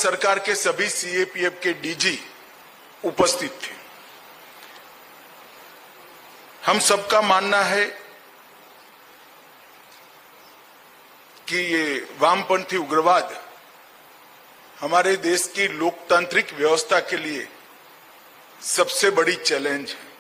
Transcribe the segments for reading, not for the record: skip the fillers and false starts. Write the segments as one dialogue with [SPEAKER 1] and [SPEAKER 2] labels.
[SPEAKER 1] सरकार के सभी सीएपीएफ के डीजी उपस्थित थे। हम सबका मानना है कि ये वामपंथी उग्रवाद हमारे देश की लोकतांत्रिक व्यवस्था के लिए सबसे बड़ी चैलेंज है।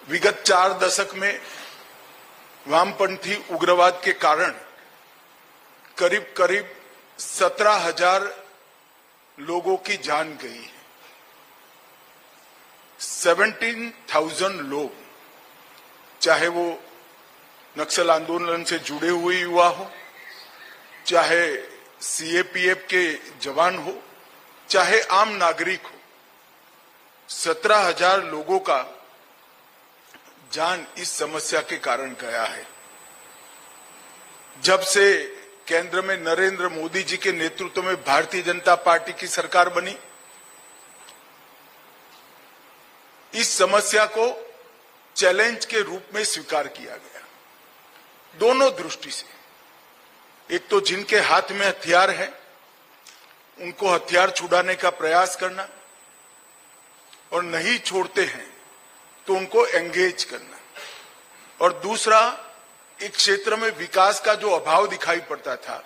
[SPEAKER 1] विगत 4 दशक में वामपंथी उग्रवाद के कारण करीब करीब 17,000 लोगों की जान गई है। 17,000 लोग, चाहे वो नक्सल आंदोलन से जुड़े हुए युवा हो, चाहे सीएपीएफ के जवान हो, चाहे आम नागरिक हो, 17,000 लोगों का जान इस समस्या के कारण गया है। जब से केंद्र में नरेंद्र मोदी जी के नेतृत्व में भारतीय जनता पार्टी की सरकार बनी, इस समस्या को चैलेंज के रूप में स्वीकार किया गया, दोनों दृष्टि से। एक तो जिनके हाथ में हथियार है उनको हथियार छुड़ाने का प्रयास करना, और नहीं छोड़ते हैं तो उनको एंगेज करना, और दूसरा एक क्षेत्र में विकास का जो अभाव दिखाई पड़ता था,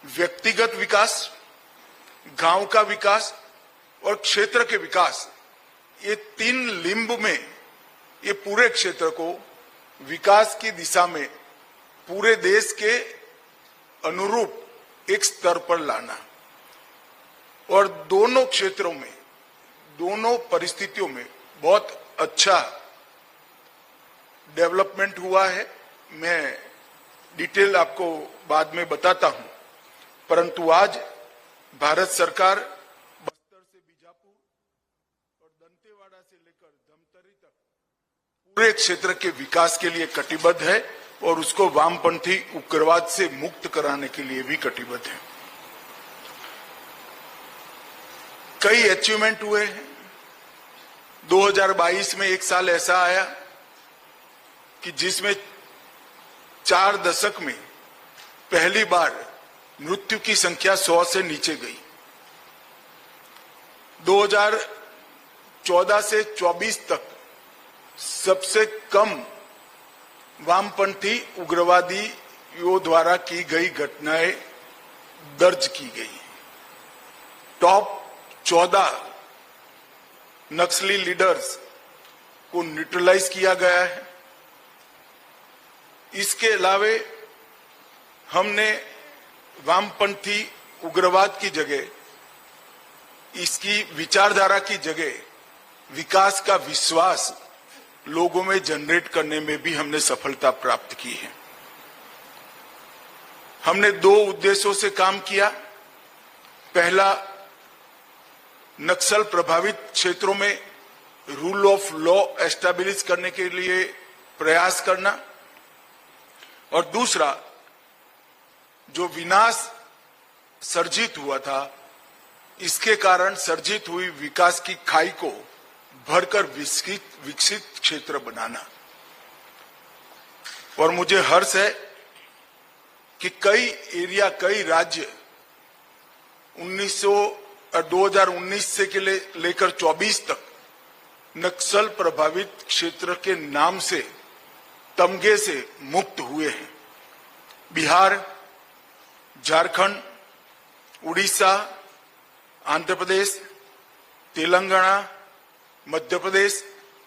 [SPEAKER 1] व्यक्तिगत विकास, गांव का विकास और क्षेत्र के विकास, ये 3 लिंब में ये पूरे क्षेत्र को विकास की दिशा में पूरे देश के अनुरूप एक स्तर पर लाना, और दोनों क्षेत्रों में, दोनों परिस्थितियों में बहुत अच्छा डेवलपमेंट हुआ है। मैं डिटेल आपको बाद में बताता हूं, परंतु आज भारत सरकार बस्तर से बीजापुर और दंतेवाड़ा से लेकर धमतरी तक पूरे क्षेत्र के विकास के लिए कटिबद्ध है, और उसको वामपंथी उग्रवाद से मुक्त कराने के लिए भी कटिबद्ध है। कई अचीवमेंट हुए हैं। 2022 में एक साल ऐसा आया कि जिसमें 4 दशक में पहली बार मृत्यु की संख्या 100 से नीचे गई। 2014 से 24 तक सबसे कम वामपंथी उग्रवादियों द्वारा की गई घटनाएं दर्ज की गई। टॉप 14 नक्सली लीडर्स को न्यूट्रलाइज किया गया है। इसके अलावे हमने वामपंथी उग्रवाद की जगह, इसकी विचारधारा की जगह विकास का विश्वास लोगों में जनरेट करने में भी हमने सफलता प्राप्त की है। हमने 2 उद्देश्यों से काम किया। पहला, नक्सल प्रभावित क्षेत्रों में रूल ऑफ लॉ एस्टैब्लिश करने के लिए प्रयास करना, और दूसरा, जो विनाश सर्जित हुआ था, इसके कारण सर्जित हुई विकास की खाई को भरकर विकसित क्षेत्र बनाना। और मुझे हर्ष है कि कई एरिया, कई राज्य 2019 से लेकर 24 तक नक्सल प्रभावित क्षेत्र के नाम से, तमगे से मुक्त हुए हैं। बिहार, झारखंड, उड़ीसा, आंध्र प्रदेश, तेलंगाना, मध्य प्रदेश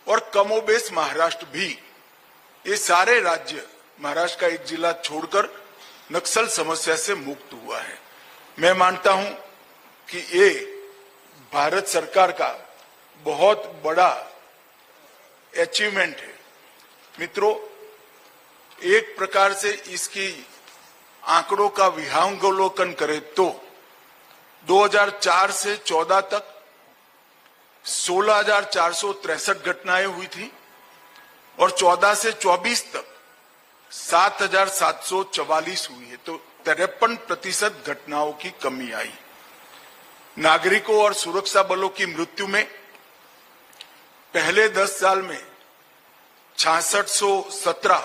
[SPEAKER 1] और कमोबेश महाराष्ट्र भी, ये सारे राज्य, महाराष्ट्र का एक जिला छोड़कर, नक्सल समस्या से मुक्त हुआ है। मैं मानता हूं कि ये भारत सरकार का बहुत बड़ा अचीवमेंट है। मित्रों, एक प्रकार से इसकी आंकड़ों का विहंगावलोकन करें तो 2004 से 14 तक 16,463 घटनाएं हुई थी, और 14 से 24 तक 7,744 हुई है। तो 53% घटनाओं की कमी आई। नागरिकों और सुरक्षा बलों की मृत्यु में पहले 10 साल में 6617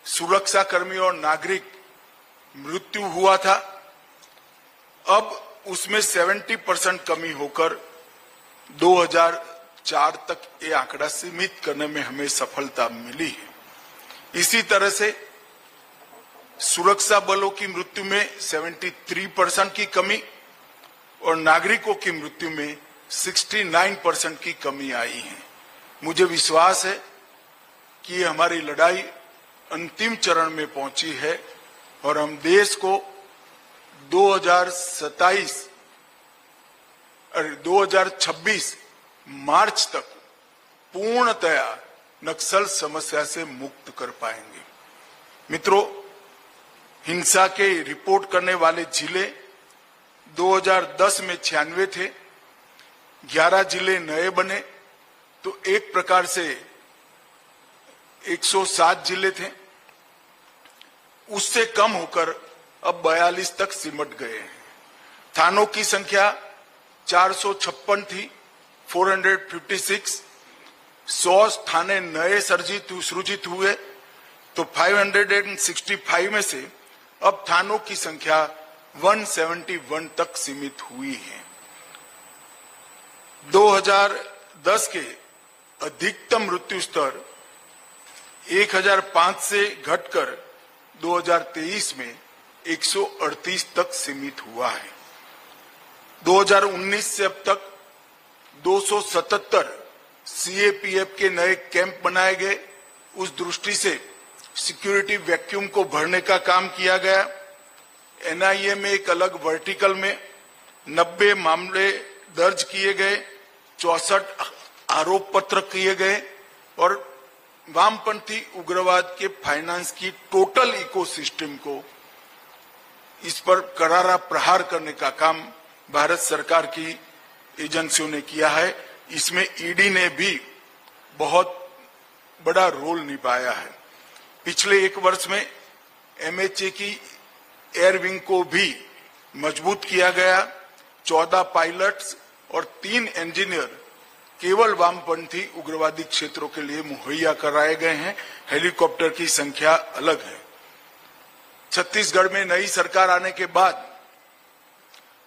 [SPEAKER 1] सुरक्षा कर्मी और नागरिक मृत्यु हुआ था, अब उसमें 70% कमी होकर 2004 तक ये आंकड़ा सीमित करने में हमें सफलता मिली है। इसी तरह से सुरक्षा बलों की मृत्यु में 73% की कमी और नागरिकों की मृत्यु में 69% की कमी आई है। मुझे विश्वास है कि हमारी लड़ाई अंतिम चरण में पहुंची है और हम देश को 2026 मार्च तक पूर्णतया नक्सल समस्या से मुक्त कर पाएंगे। मित्रों, हिंसा के रिपोर्ट करने वाले जिले 2010 में 96 थे, 11 जिले नए बने, तो एक प्रकार से 107 जिले थे। उससे कम होकर अब 42 तक सिमट गए हैं। थानों की संख्या 456 थी, 456। 100 थाने नए सृजित हुए, तो 565 में से अब थानों की संख्या 171 तक सीमित हुई है। 2010 के अधिकतम मृत्यु स्तर 1005 से घटकर 2023 में 138 तक सीमित हुआ है। 2019 से अब तक 277 सीएपीएफ के नए कैंप बनाए गए। उस दृष्टि से सिक्योरिटी वैक्यूम को भरने का काम किया गया। एनआईए में एक अलग वर्टिकल में 90 मामले दर्ज किए गए, 64 आरोप पत्र किए गए और वामपंथी उग्रवाद के फाइनेंस की टोटल इकोसिस्टम को इस पर करारा प्रहार करने का काम भारत सरकार की एजेंसियों ने किया है। इसमें ईडी ने भी बहुत बड़ा रोल निभाया है। पिछले एक वर्ष में एमएचए की एयर विंग को भी मजबूत किया गया। 14 पायलट्स और 3 इंजीनियर केवल वामपंथी उग्रवादी क्षेत्रों के लिए मुहैया कराए गए हैं। हेलीकॉप्टर की संख्या अलग है। छत्तीसगढ़ में नई सरकार आने के बाद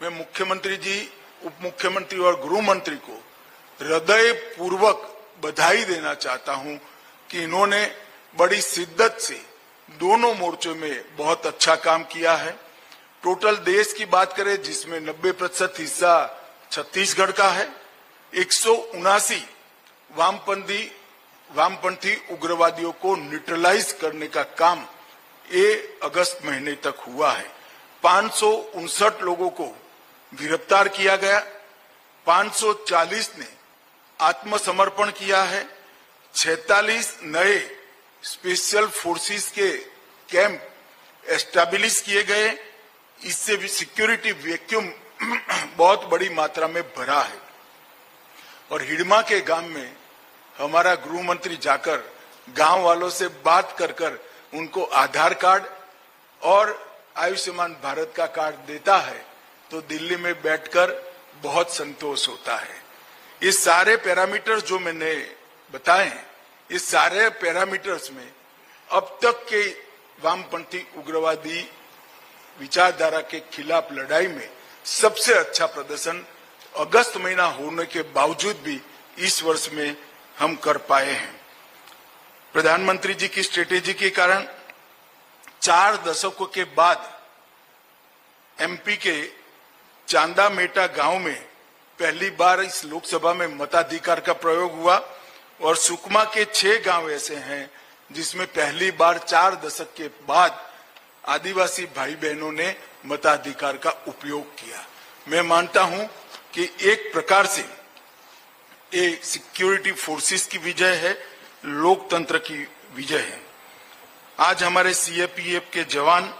[SPEAKER 1] मैं मुख्यमंत्री जी, उप मुख्यमंत्री और गृह मंत्री को हृदय पूर्वक बधाई देना चाहता हूं कि इन्होंने बड़ी शिद्दत से दोनों मोर्चों में बहुत अच्छा काम किया है। टोटल देश की बात करें जिसमें 90% हिस्सा छत्तीसगढ़ का है, 179 वामपंथी उग्रवादियों को न्यूट्रलाइज करने का काम अगस्त महीने तक हुआ है। 559 लोगों को गिरफ्तार किया गया, 540 ने आत्मसमर्पण किया है, 46 नए स्पेशल फोर्सेस के कैंप एस्टैब्लिश किए गए। इससे भी सिक्योरिटी वैक्यूम बहुत बड़ी मात्रा में भरा है। और हिडमा के गांव में हमारा गृह मंत्री जाकर गांव वालों से बात कर उनको आधार कार्ड और आयुष्मान भारत का कार्ड देता है, तो दिल्ली में बैठकर बहुत संतोष होता है। ये सारे पैरामीटर्स जो मैंने बताए हैं, इस सारे पैरामीटर्स में अब तक के वामपंथी उग्रवादी विचारधारा के खिलाफ लड़ाई में सबसे अच्छा प्रदर्शन अगस्त महीना होने के बावजूद भी इस वर्ष में हम कर पाए हैं। प्रधानमंत्री जी की स्ट्रेटेजी के कारण 4 दशकों के बाद एमपी के चांदा मेटा गांव में पहली बार इस लोकसभा में मताधिकार का प्रयोग हुआ और सुकमा के 6 गांव ऐसे हैं जिसमें पहली बार 4 दशक के बाद आदिवासी भाई बहनों ने मताधिकार का उपयोग किया। मैं मानता हूं कि एक प्रकार से ये सिक्योरिटी फोर्सेस की विजय है, लोकतंत्र की विजय है। आज हमारे सीएपीएफ के जवान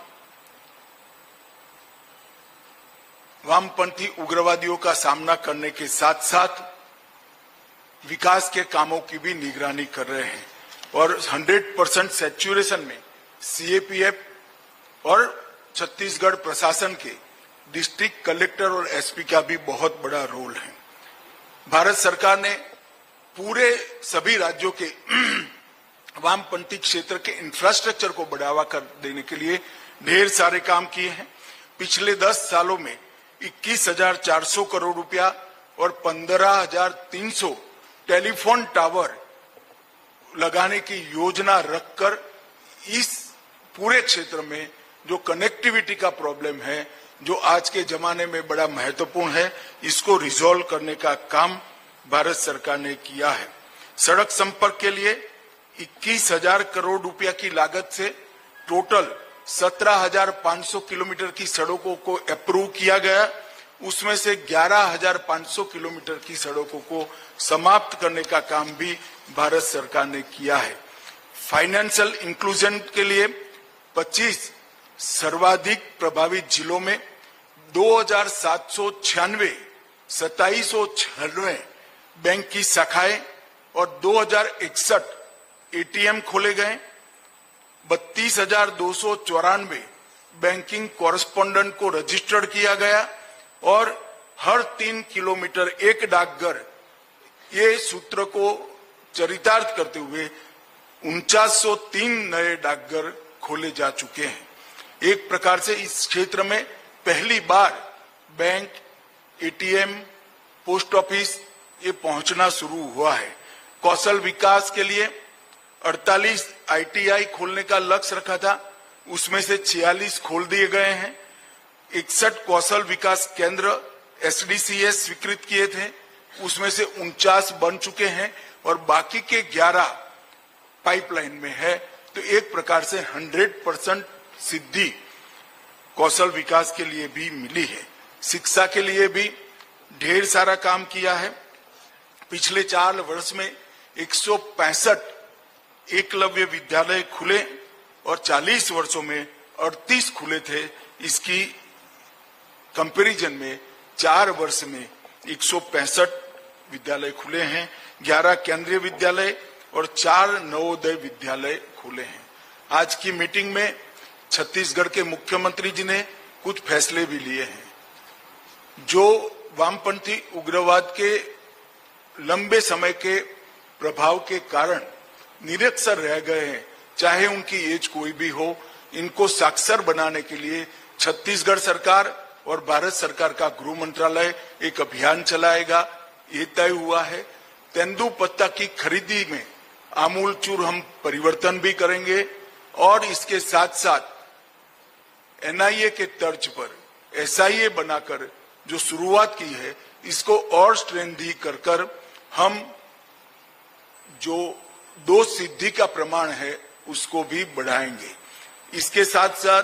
[SPEAKER 1] वामपंथी उग्रवादियों का सामना करने के साथ साथ विकास के कामों की भी निगरानी कर रहे हैं और 100% सैचुरेशन में सीएपीएफ और छत्तीसगढ़ प्रशासन के डिस्ट्रिक्ट कलेक्टर और एसपी का भी बहुत बड़ा रोल है। भारत सरकार ने पूरे सभी राज्यों के वामपंथी क्षेत्र के इंफ्रास्ट्रक्चर को बढ़ावा कर देने के लिए ढेर सारे काम किए हैं। पिछले 10 सालों में 21,400 करोड़ रुपया और 15,300 टेलीफोन टावर लगाने की योजना रखकर इस पूरे क्षेत्र में जो कनेक्टिविटी का प्रॉब्लम है, जो आज के जमाने में बड़ा महत्वपूर्ण है, इसको रिजॉल्व करने का काम भारत सरकार ने किया है। सड़क संपर्क के लिए 21,000 करोड़ रुपया की लागत से टोटल 17,500 किलोमीटर की सड़कों को अप्रूव किया गया। उसमें से 11,500 किलोमीटर की सड़कों को समाप्त करने का काम भी भारत सरकार ने किया है। फाइनेंशियल इंक्लूजन के लिए 25 सर्वाधिक प्रभावित जिलों में 2,796 2796 बैंक की शाखाएं और 2,061 एटीएम खोले गए। 32,294 बैंकिंग कॉरेस्पोंडेंट को रजिस्टर्ड किया गया और हर 3 किलोमीटर एक डाकघर, ये सूत्र को चरितार्थ करते हुए 4903 नए डाकघर खोले जा चुके हैं। एक प्रकार से इस क्षेत्र में पहली बार बैंक, एटीएम, पोस्ट ऑफिस ये पहुंचना शुरू हुआ है। कौशल विकास के लिए 48 आईटीआई खोलने का लक्ष्य रखा था, उसमें से 46 खोल दिए गए हैं। 61 कौशल विकास केंद्र एसडीसीएस स्वीकृत किए थे, उसमें से 49 बन चुके हैं और बाकी के 11 पाइपलाइन में है। तो एक प्रकार से 100% सिद्धि कौशल विकास के लिए भी मिली है। शिक्षा के लिए भी ढेर सारा काम किया है। पिछले 4 वर्ष में 165 एकलव्य विद्यालय खुले और 40 वर्षों में 38 खुले थे। इसकी कंपैरिजन में 4 वर्ष में 165 विद्यालय खुले हैं, 11 केंद्रीय विद्यालय और 4 नवोदय विद्यालय खुले हैं। आज की मीटिंग में छत्तीसगढ़ के मुख्यमंत्री जी ने कुछ फैसले भी लिए हैं जो वामपंथी उग्रवाद के लंबे समय के प्रभाव के कारण निरक्षर रह गए हैं, चाहे उनकी एज कोई भी हो। इनको साक्षर बनाने के लिए छत्तीसगढ़ सरकार और भारत सरकार का गृह मंत्रालय एक अभियान चलाएगा, ये तय हुआ है। तेंदुपत्ता की खरीदी में आमूलचूर हम परिवर्तन भी करेंगे और इसके साथ साथ एनआईए के तर्ज पर एसआईए बनाकर जो शुरुआत की है, इसको और स्ट्रेंथी कर हम जो 2 सिद्धि का प्रमाण है उसको भी बढ़ाएंगे। इसके साथ साथ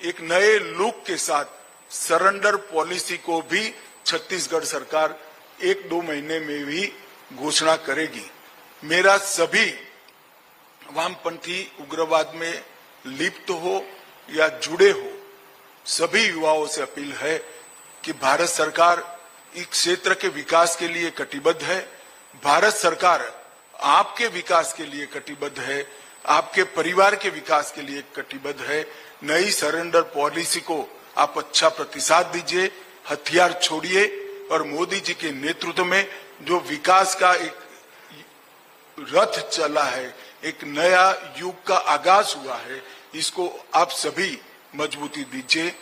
[SPEAKER 1] एक नए लुक के साथ सरेंडर पॉलिसी को भी छत्तीसगढ़ सरकार 1-2 महीने में भी घोषणा करेगी। मेरा सभी वामपंथी उग्रवाद में लिप्त हो या जुड़े हो सभी युवाओं से अपील है कि भारत सरकार इस क्षेत्र के विकास के लिए कटिबद्ध है। भारत सरकार आपके विकास के लिए कटिबद्ध है, आपके परिवार के विकास के लिए कटिबद्ध है। नई सरेंडर पॉलिसी को आप अच्छा प्रतिसाद दीजिए, हथियार छोड़िए और मोदी जी के नेतृत्व में जो विकास का एक रथ चला है, एक नया युग का आगाज हुआ है, इसको आप सभी मजबूती दीजिए।